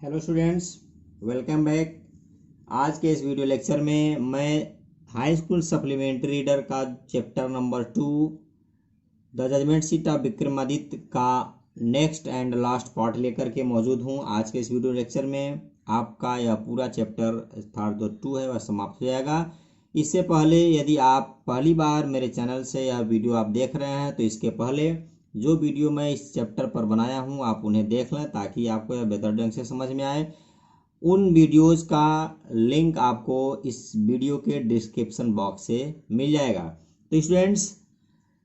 Hello students, welcome back. आज के इस वीडियो लेक्चर में मैं हाई स्कूल सप्लीमेंट्री रीडर का chapter number 2 the judgement seat of Vikramaditya का नेक्स्ट एंड लास्ट पार्ट लेकर के मौजूद हूं। आज के इस वीडियो लेक्चर में आपका यह पूरा चैप्टर अर्थात जो 2 है वह समाप्त हो जाएगा। इससे पहले यदि आप पहली बार मेरे चैनल से यह वीडियो आप देख रहे हैं तो इसके पहले जो वीडियो मैं इस चैप्टर पर बनाया हूं आप उन्हें देख लें ताकि आपको यह बेहतर ढंग से समझ में आए। उन वीडियोस का लिंक आपको इस वीडियो के डिस्क्रिप्शन बॉक्स से मिल जाएगा। तो स्टूडेंट्स,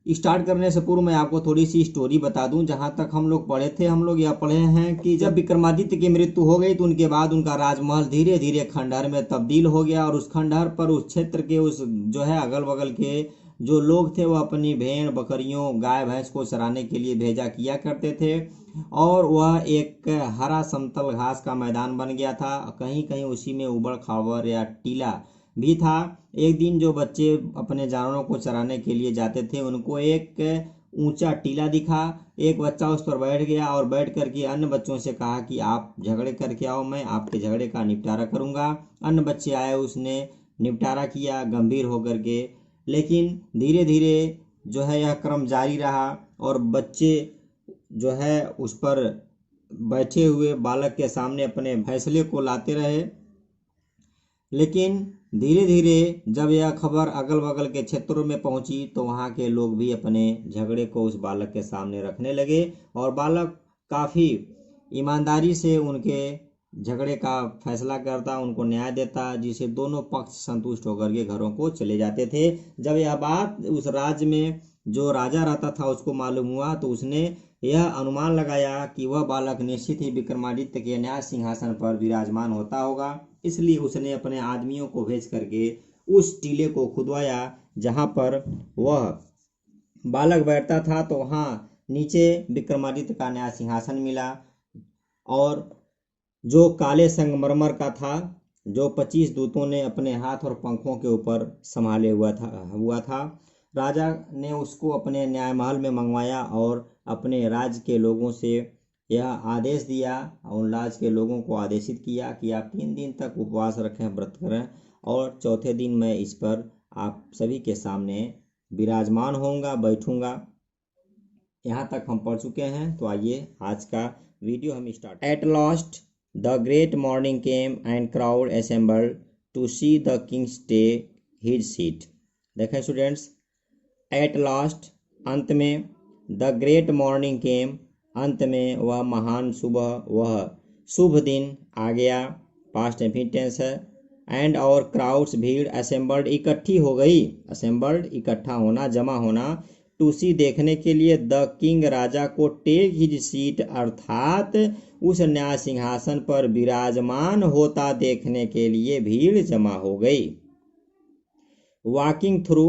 स्टार्ट करने से पूर्व मैं आपको थोड़ी सी स्टोरी बता दूं। जहां तक हम लोग पढ़े थे, हम लोग यह पढ़े हैं कि जब विक्रमादित्य की मृत्यु हो गई तो उनके बाद उनका राजमहल धीरे धीरे खंडहर में तब्दील हो गया और उस खंडहर पर उस क्षेत्र के उस जो है अगल बगल के जो लोग थे वह अपनी भेड़ बकरियों गाय भैंस को चराने के लिए भेजा किया करते थे और वह एक हरा समतल घास का मैदान बन गया था। कहीं कहीं उसी में उबड़ खाबड़ या टीला भी था। एक दिन जो बच्चे अपने जानवरों को चराने के लिए जाते थे उनको एक ऊंचा टीला दिखा। एक बच्चा उस पर बैठ गया और बैठ करके अन्य बच्चों से कहा कि आप झगड़े करके आओ, मैं आपके झगड़े का निपटारा करूंगा। अन्य बच्चे आए, उसने निपटारा किया गंभीर होकर के। लेकिन धीरे धीरे जो है यह क्रम जारी रहा और बच्चे जो है उस पर बैठे हुए बालक के सामने अपने फैसले को लाते रहे। लेकिन धीरे धीरे जब यह खबर अगल बगल के क्षेत्रों में पहुंची तो वहां के लोग भी अपने झगड़े को उस बालक के सामने रखने लगे और बालक काफ़ी ईमानदारी से उनके झगड़े का फैसला करता, उनको न्याय देता, जिसे दोनों पक्ष संतुष्ट होकर के घरों को चले जाते थे। जब यह बात उस राज्य में जो राजा रहता था उसको मालूम हुआ तो उसने यह अनुमान लगाया कि वह बालक निश्चित ही विक्रमादित्य के न्याय सिंहासन पर विराजमान होता होगा। इसलिए उसने अपने आदमियों को भेज करके उस टीले को खुदवाया जहां पर वह बालक बैठता था। तो वहां नीचे विक्रमादित्य का न्याय सिंहासन मिला और जो काले संगमरमर का था, जो 25 दूतों ने अपने हाथ और पंखों के ऊपर संभाले हुआ था। राजा ने उसको अपने न्याय महल में मंगवाया और अपने राज्य के लोगों से यह आदेश दिया और उन राज्य के लोगों को आदेशित किया कि आप 3 दिन तक उपवास रखें, व्रत करें और चौथे दिन मैं इस पर आप सभी के सामने विराजमान होऊंगा, बैठूंगा। यहाँ तक हम पढ़ चुके हैं। तो आइए आज का वीडियो हम start. At last the great morning came and crowd assembled to see the king's take his seat. देखें स्टूडेंट्स, एट लास्ट अंत में, द ग्रेट मॉर्निंग केम अंत में, वह महान सुबह, वह शुभ दिन आ गया, पास्ट टेंस है। एंड और क्राउड्स भीड़, असेंबल्ड इकट्ठी हो गई, असेंबल्ड इकट्ठा होना, जमा होना, टू सी देखने के लिए, द किंग राजा को, टेक हिज सीट अर्थात उस न्याय सिंहासन पर विराजमान होता देखने के लिए भीड़ जमा हो गई। Walking through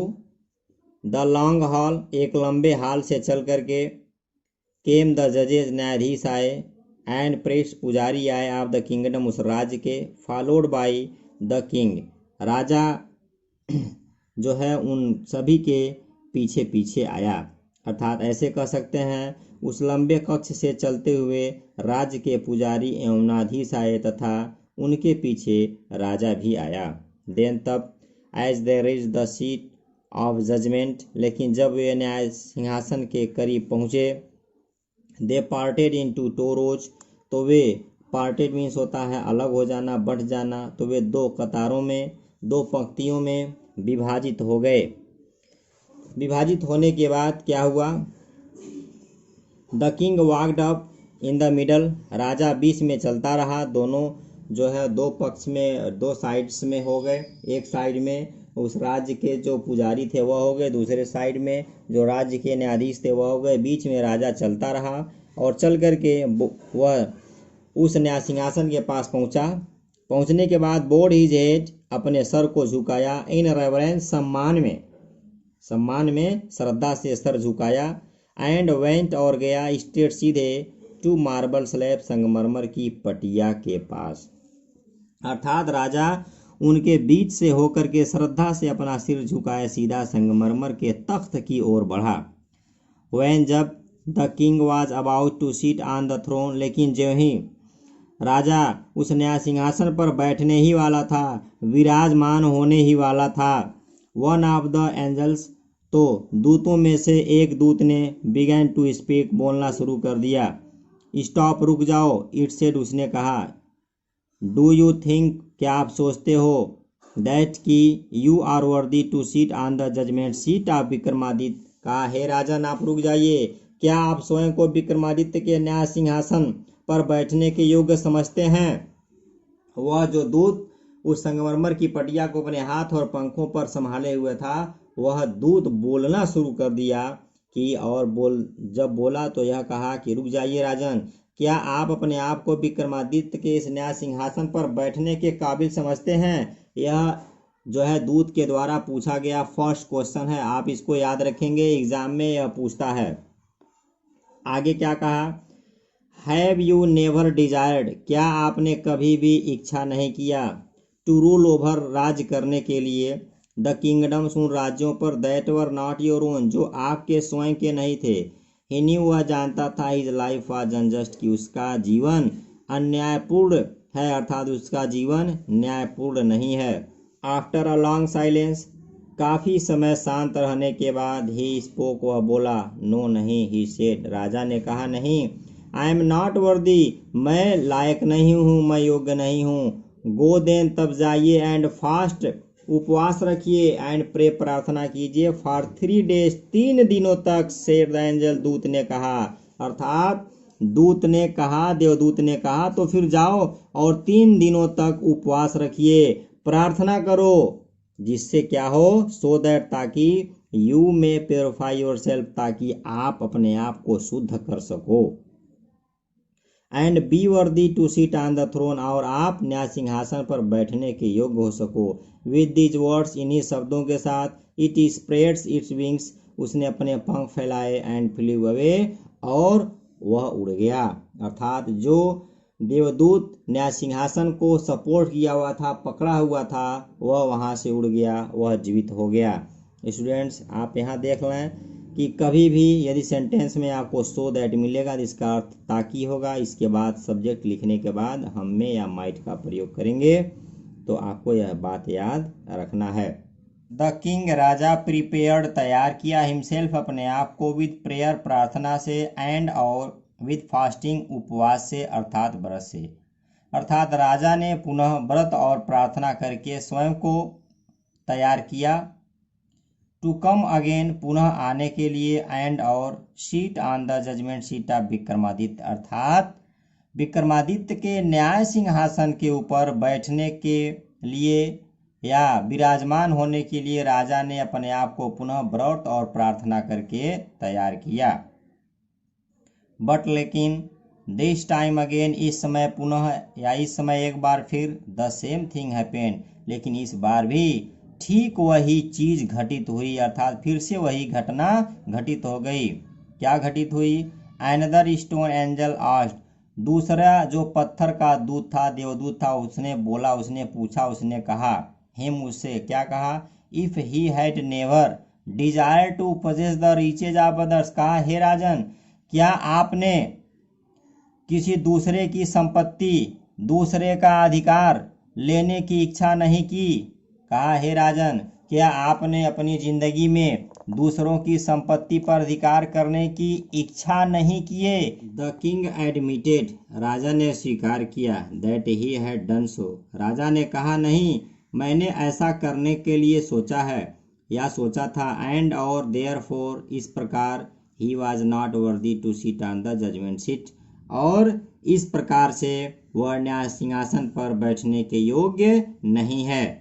the long haul, एक लंबे हाल से चल करके, केम द जजेज न्यायाधीश आए, एंड प्रेस्ट पुजारी आए, ऑफ द किंगडम उस राज्य के, फॉलोड बाई द किंग राजा जो है उन सभी के पीछे पीछे आया। अर्थात ऐसे कह सकते हैं उस लंबे कक्ष से चलते हुए राज्य के पुजारी एवं न्यायाधीश आए तथा उनके पीछे राजा भी आया। देन तब, as they reach the seat of judgement, लेकिन जब वे न्याय सिंहासन के करीब पहुँचे, they parted into two rows, तो वे, पार्टेड मीन्स होता है अलग हो जाना, बढ़ जाना, तो वे 2 कतारों में, 2 पंक्तियों में विभाजित हो गए। विभाजित होने के बाद क्या हुआ, the king walked up in the middle, राजा बीच में चलता रहा। दोनों जो है 2 पक्ष में, 2 साइड्स में हो गए। एक साइड में उस राज्य के जो पुजारी थे वह हो गए, दूसरे साइड में जो राज्य के न्यायाधीश थे वह हो गए। बीच में राजा चलता रहा और चल करके वह उस न्याय सिंहासन के पास पहुंचा। पहुंचने के बाद बोर्ड हिज हेड, अपने सर को झुकाया, इन रेवरेंस, सम्मान में श्रद्धा से सर झुकाया, एंड वेंट और गया, स्ट्रेट सीधे, टू मार्बल स्लैब, संगमरमर की पटिया के पास। अर्थात राजा उनके बीच से होकर के श्रद्धा से अपना सिर झुकाए सीधा संगमरमर के तख्त की ओर बढ़ा। वैन जब the king was about to seat on the throne, लेकिन ज्यों ही राजा उस नया सिंहासन पर बैठने ही वाला था, विराजमान होने ही वाला था। वन ऑफ द एंजल्स, तो दूतों में से एक दूत ने बिगैन टू स्पीक, बोलना शुरू कर दिया। स्टॉप, रुक जाओ। इट सेड, उसने कहा। डू यू थिंक, क्या आप सोचते हो, दैट कि you are worthy to seat on the judgement seat of Vikramaditya. कहा, हे राजन आप रुक जाइए, क्या आप स्वयं को विक्रमादित्य के न्याय सिंहासन पर बैठने के योग्य समझते हैं। वह जो दूत उस संगमरमर की पटिया को अपने हाथ और पंखों पर संभाले हुए था, वह दूत बोलना शुरू कर दिया कि जब बोला तो यह कहा कि रुक जाइए राजन, क्या आप अपने आप को विक्रमादित्य के इस न्याय सिंहासन पर बैठने के काबिल समझते हैं। यह जो है दूत के द्वारा पूछा गया फर्स्ट क्वेश्चन है, आप इसको याद रखेंगे, एग्जाम में यह पूछता है। आगे क्या कहा, हैव यू नेवर डिजायर्ड, क्या आपने कभी भी इच्छा नहीं किया, टू रूल ओवर, राज करने के लिए, द किंगडम्स, उन राज्यों पर, that were not your own, जो आपके स्वयं के नहीं थे। ही न्यू, वह जानता था, हिज लाइफ वाज अनजस्ट, कि उसका जीवन अन्यायपूर्ण है, अर्थात उसका जीवन न्यायपूर्ण नहीं है। आफ्टर अ लॉन्ग साइलेंस, काफी समय शांत रहने के बाद, ही स्पोक, वह बोला। नो नहीं, ही सेड, राजा ने कहा, नहीं। आई एम नॉट वर्दी, मैं लायक नहीं हूँ, मैं योग्य नहीं हूँ। गो देन, तब जाइए, एंड फास्ट, उपवास रखिए, एंड प्रे, प्रार्थना कीजिए, फॉर 3 days, 3 दिनों तक, सेड द एंजल, दूत ने कहा। अर्थात दूत ने कहा, देवदूत ने कहा, तो फिर जाओ और 3 दिनों तक उपवास रखिए, प्रार्थना करो, जिससे क्या हो, सो दैट, ताकि यू में प्योरीफाई योर सेल्फ, ताकि आप अपने आप को शुद्ध कर सको, and be worthy to seat on the throne, और आप न्याय सिंहासन पर बैठने के योग्य हो सको। विद दीज वर्ड्स, इन्हीं शब्दों के साथ, इट स्प्रेड्स इट्स विंग्स, उसने अपने पंख फैलाए, एंड फ्लू अवे, और वह उड़ गया। अर्थात जो देवदूत न्याय सिंहासन को सपोर्ट किया हुआ था, पकड़ा हुआ था, वह वहां से उड़ गया, वह जीवित हो गया। स्टूडेंट्स, आप यहाँ देख लें कि कभी भी यदि सेंटेंस में आपको सो दैट मिलेगा तो इसका अर्थ ताकि होगा। इसके बाद सब्जेक्ट लिखने के बाद हम में या माइट का प्रयोग करेंगे, तो आपको यह बात याद रखना है। द किंग, राजा, प्रिपेयर्ड, तैयार किया, हिमसेल्फ, अपने आप को, विद प्रेयर, प्रार्थना से, एंड, और विद फास्टिंग, उपवास से, अर्थात व्रत से। अर्थात राजा ने पुनः व्रत और प्रार्थना करके स्वयं को तैयार किया, टू कम अगेन, पुनः आने के लिए, एंड, और seat on the judgement seat of Vikramaditya, अर्थात विक्रमादित्य के न्याय सिंहासन के ऊपर बैठने के लिए या विराजमान होने के लिए राजा ने अपने आप को पुनः व्रत और प्रार्थना करके तैयार किया। बट लेकिन, दिस टाइम अगेन, इस समय पुनः या इस समय एक बार फिर, द सेम थिंग हैपेंड, लेकिन इस बार भी ठीक वही चीज घटित हुई, अर्थात फिर से वही घटना घटित हो गई। क्या घटित हुई, अनदर स्टोन एंजल आस्क्ड, दूसरा जो पत्थर का दूत था, देवदूत था, उसने बोला, उसने पूछा, उसने कहा, हिम, उससे, क्या कहा, if he had never desire to possess the riches of others, कहा, हे राजन, क्या आपने किसी दूसरे की संपत्ति, दूसरे का अधिकार लेने की इच्छा नहीं की। कहा, हे राजन, क्या आपने अपनी जिंदगी में दूसरों की संपत्ति पर अधिकार करने की इच्छा नहीं किए। द किंग एडमिटेड, राजा ने स्वीकार किया, that he had done so, राजा ने कहा, नहीं, मैंने ऐसा करने के लिए सोचा है या सोचा था, एंड, और, देयरफॉर, इस प्रकार, he was not worthy to seat on the judgement seat, और इस प्रकार से वह न्याय सिंहासन पर बैठने के योग्य नहीं है।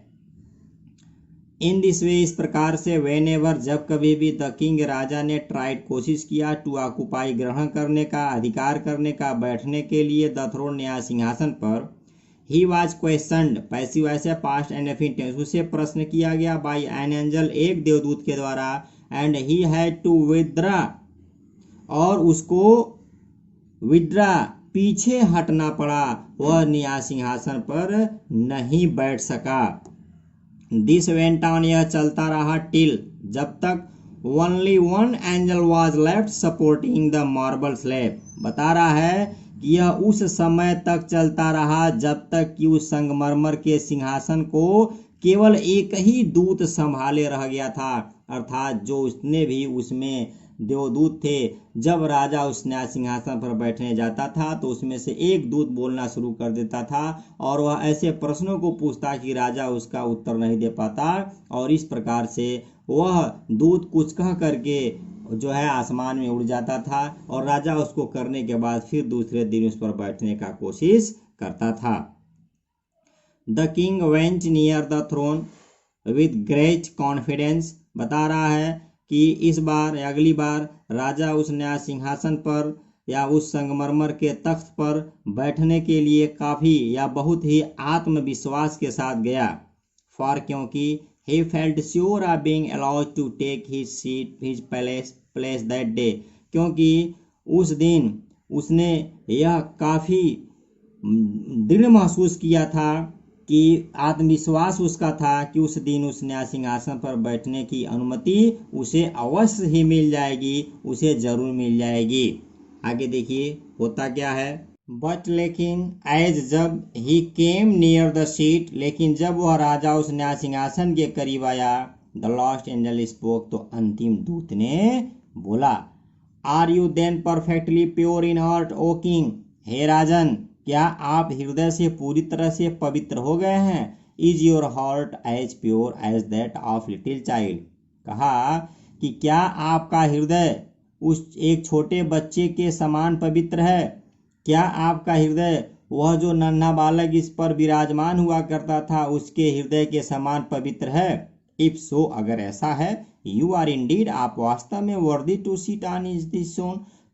इन दिस वे, इस प्रकार से, वेन एवर, जब कभी भी, द किंग, राजा ने ट्राइड, कोशिश किया, टू ऑक्युपाई, ग्रहण करने का, अधिकार करने का, बैठने के लिए, द थ्रोन, न्याय सिंहासन पर, he was questioned, passive voice, past and indefinite, उसे प्रश्न किया गया, बाय एन एंजल, एक देवदूत के द्वारा, and he had to withdraw, और उसको विथड्रा, पीछे हटना पड़ा, वह न्याय सिंहासन पर नहीं बैठ सका। दिस वेंट ऑन, यह चलता रहा, टिल, जब तक, only one angel was left supporting the marble slab, बता रहा है कि यह उस समय तक चलता रहा जब तक कि उस संगमरमर के सिंहासन को केवल एक ही दूत संभाले रह गया था, अर्थात जो उसने भी उसमें देवदूत थे। जब राजा उस न्याय सिंहासन पर बैठने जाता था तो उसमें से एक दूत बोलना शुरू कर देता था और वह ऐसे प्रश्नों को पूछता कि राजा उसका उत्तर नहीं दे पाता, और इस प्रकार से वह दूत कुछ कह करके जो है आसमान में उड़ जाता था और राजा उसको करने के बाद फिर दूसरे दिन उस पर बैठने का कोशिश करता था। The king went near the throne with great confidence बता रहा है कि इस बार या अगली बार राजा उस न्याय सिंहासन पर या उस संगमरमर के तख्त पर बैठने के लिए काफी या बहुत ही आत्मविश्वास के साथ गया। फॉर क्योंकि he felt sure of being allowed to take his seat his place that day, क्योंकि उस दिन उसने यह काफी दृढ़ महसूस किया था कि आत्मविश्वास उसका था कि उस दिन उस न्याय सिंहासन पर बैठने की अनुमति उसे अवश्य ही मिल जाएगी, उसे जरूर मिल जाएगी। आगे देखिए होता क्या है। बट लेकिन जब ही केम नियर द सीट, लेकिन जब वह राजा उस न्याय सिंहासन के करीब आया, द लॉस्ट एंजल स्पोक, तो अंतिम दूत ने बोला, are you then perfectly pure in heart O king, हे राजन क्या आप हृदय से पूरी तरह से पवित्र हो गए हैं। Is your heart as pure as that of little child, कहा कि क्या आपका हृदय उस एक छोटे बच्चे के समान पवित्र है। क्या आपका हृदय वह जो नन्हा बालक इस पर विराजमान हुआ करता था उसके हृदय के समान पवित्र है। इफ सो, अगर ऐसा है, यू आर इंडीड, आप वास्तव में worthy to seat on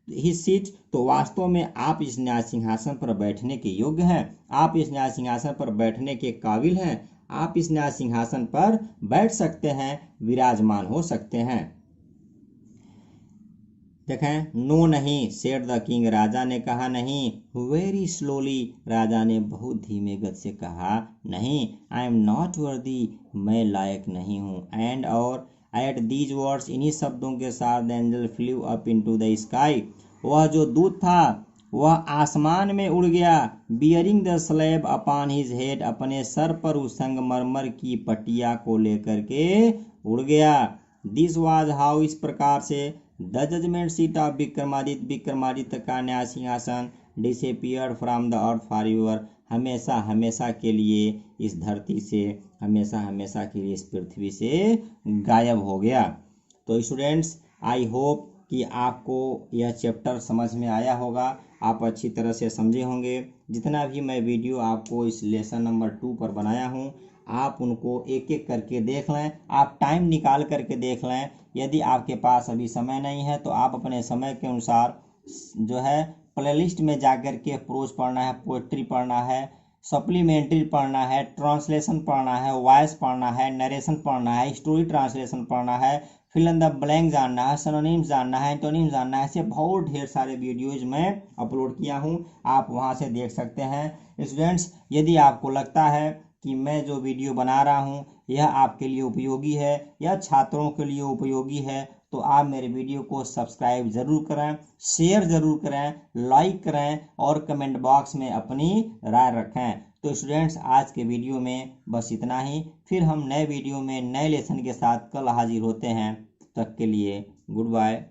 his seat, तो वास्तव में आप इस न्याय सिंहासन पर बैठने के योग्य हैं, आप इस न्याय सिंहासन पर बैठने के काबिल हैं, आप इस न्याय सिंहासन पर बैठ सकते हैं, विराजमान हो सकते हैं। देखें, नो नहीं, सेड द किंग, राजा ने कहा नहीं। वेरी स्लोली, राजा ने बहुत धीमे गति से कहा नहीं। आई एम नॉट वर्दी, मैं लायक नहीं हूँ। एंड और एट दीज वर्ड्स, इन्हीं शब्दों के साथ the angel flu up into the sky, वह जो दूत था वह आसमान में उड़ गया। Bearing the slab upon his head, अपने सर पर उस संगमरमर की पटिया को लेकर के उड़ गया। दिस वाज हाउ, इस प्रकार से the judgement seat of Vikramaditya, Vikramaditya का न्याय सिंहासन disappeared from the earth forever, हमेशा हमेशा के लिए इस धरती से, हमेशा हमेशा के लिए इस पृथ्वी से गायब हो गया। तो स्टूडेंट्स, आई होप कि आपको यह चैप्टर समझ में आया होगा, आप अच्छी तरह से समझे होंगे। जितना भी मैं वीडियो आपको इस लेसन नंबर 2 पर बनाया हूँ, आप उनको एक एक करके देख लें, आप टाइम निकाल करके देख लें। यदि आपके पास अभी समय नहीं है तो आप अपने समय के अनुसार जो है प्लेलिस्ट में जाकर के प्रोज पढ़ना है, पोएट्री पढ़ना है, सप्लीमेंट्री पढ़ना है, ट्रांसलेशन पढ़ना है, वॉइस पढ़ना है, नरेशन पढ़ना है, स्टोरी ट्रांसलेशन पढ़ना है, फिल इन द ब्लैंक जानना है, सिनोनिम्स जानना है, एंटोनिम्स जानना है। ऐसे बहुत ढेर सारे वीडियोज मैं अपलोड किया हूँ, आप वहाँ से देख सकते हैं। स्टूडेंट्स, यदि आपको लगता है कि मैं जो वीडियो बना रहा हूँ यह आपके लिए उपयोगी है या छात्रों के लिए उपयोगी है, तो आप मेरे वीडियो को सब्सक्राइब ज़रूर करें, शेयर ज़रूर करें, लाइक करें और कमेंट बॉक्स में अपनी राय रखें। तो स्टूडेंट्स, आज के वीडियो में बस इतना ही, फिर हम नए वीडियो में नए लेसन के साथ कल हाजिर होते हैं। तब तक के लिए गुड बाय।